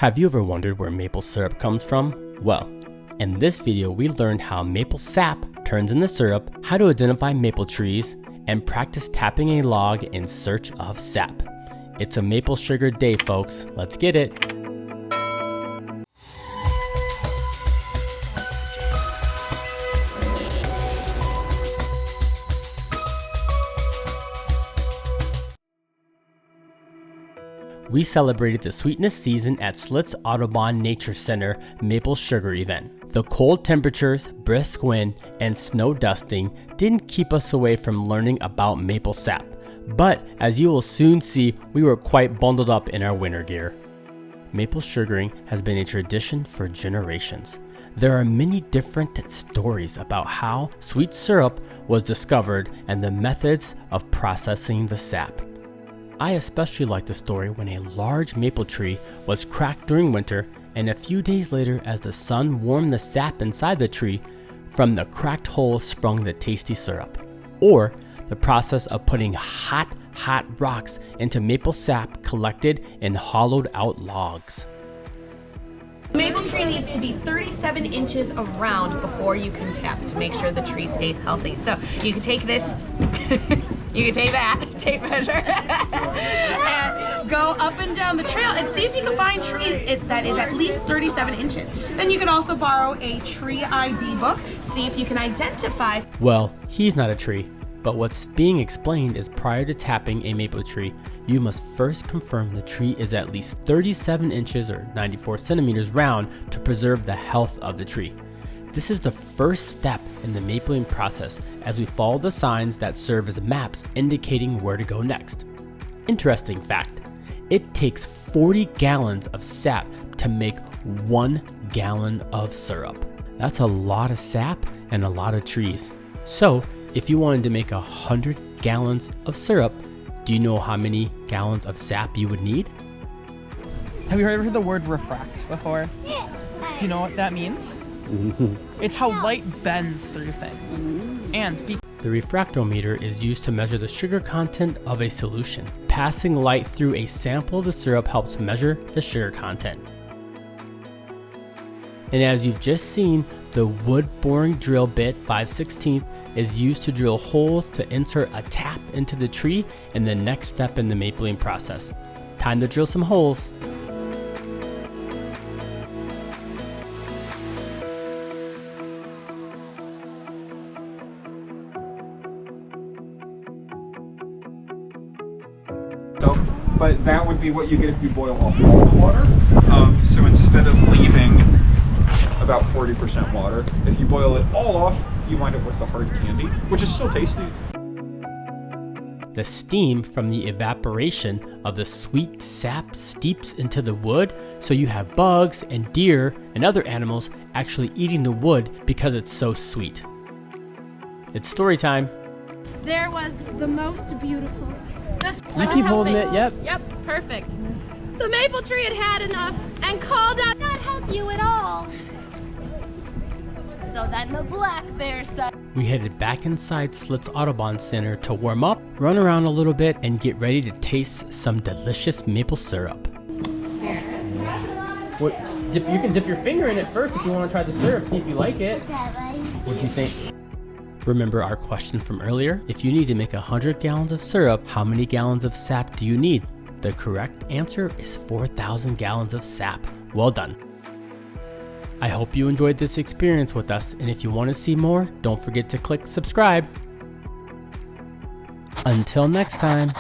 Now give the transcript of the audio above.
Have you ever wondered where maple syrup comes from? Well, in this video we learned how maple sap turns into syrup, how to identify maple trees, and practice tapping a log in search of sap. It's a maple sugar day, folks. Let's get it. We celebrated the sweetness season at Schlitz Audubon Nature Center Maple Sugar event. The cold temperatures, brisk wind, and snow dusting didn't keep us away from learning about maple sap. But as you will soon see, we were quite bundled up in our winter gear. Maple sugaring has been a tradition for generations. There are many different stories about how sweet syrup was discovered and the methods of processing the sap. I especially like the story when a large maple tree was cracked during winter, and a few days later, as the sun warmed the sap inside the tree, from the cracked hole sprung the tasty syrup. Or the process of putting hot rocks into maple sap collected in hollowed out logs. The maple tree needs to be 37 inches around before you can tap to make sure the tree stays healthy. So you can take this, you can take that tape measure and go up and down the trail and see if you can find a tree that is at least 37 inches. Then you can also borrow a tree ID book, see if you can identify. Well, he's not a tree, but what's being explained is prior to tapping a maple tree, you must first confirm the tree is at least 37 inches or 94 centimeters round to preserve the health of the tree. This is the first step in the mapling process as we follow the signs that serve as maps indicating where to go next. Interesting fact, it takes 40 gallons of sap to make 1 gallon of syrup. That's a lot of sap and a lot of trees. So if you wanted to make 100 gallons of syrup, do you know how many gallons of sap you would need? Have you ever heard the word refract before? Do you know what that means? It's how light bends through things. And the refractometer is used to measure the sugar content of a solution. Passing light through a sample of the syrup helps measure the sugar content. And as you've just seen, the wood boring drill bit 5/16 is used to drill holes to insert a tap into the tree in the next step in the mapling process. Time to drill some holes. But that would be what you get if you boil off all the water. So instead of leaving about 40% water, if you boil it all off, you wind up with the hard candy, which is still tasty. The steam from the evaporation of the sweet sap steeps into the wood, so you have bugs and deer and other animals actually eating the wood because it's so sweet. It's story time. There was the most beautiful. You keep holding it, yep. Yep, perfect. The maple tree had had enough and called out, "Not help you at all." So then the black bear said, We headed back inside Schlitz Audubon Center to warm up, run around a little bit, and get ready to taste some delicious maple syrup. You can dip your finger in it first if you want to try the syrup, see if you like it. What do you think? Remember our question from earlier? If you need to make 100 gallons of syrup, how many gallons of sap do you need? The correct answer is 4,000 gallons of sap. Well done. I hope you enjoyed this experience with us, and if you want to see more, don't forget to click subscribe. Until next time.